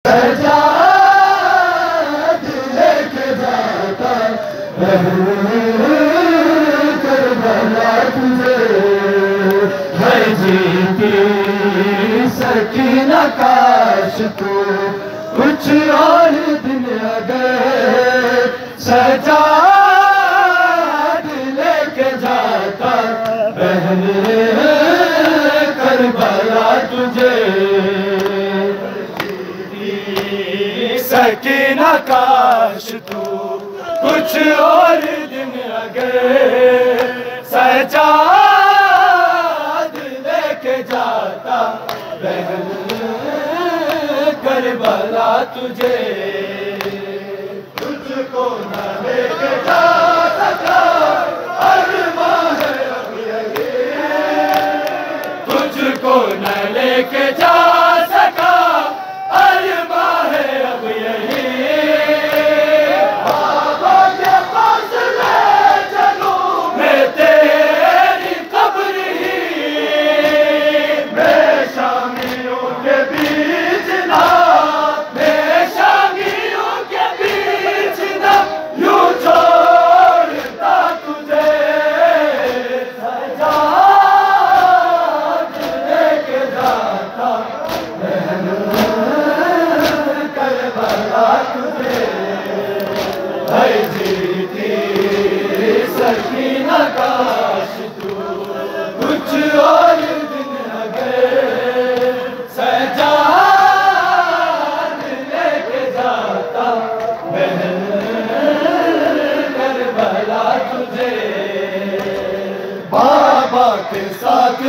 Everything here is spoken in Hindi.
सजाद लेके जाता करबला तुझे है जीती सकीना काश तू कुछ और दिन अगर सजाद लेके जाता बहन करबला तुझे सकीना काश तू कुछ और दिन अगर सजाद लेके जाता बहन करबला तुझे तुझको न लेके जा सका अरमां है अब यही तुझको न लेके जा सका अरमां है अब यही बाबा के पास ले चलूं मैं तेरी कब्र ही बेशामियों के बीच ना बेशामियों के बीच ना यूं छोड़ता तुझे सजाद लेके जाता करबला तुझे है जीती सकीना काश तू कुछ और दिन अगर सजाद लेके जाता बहन करबला तुझे बाबा के साथ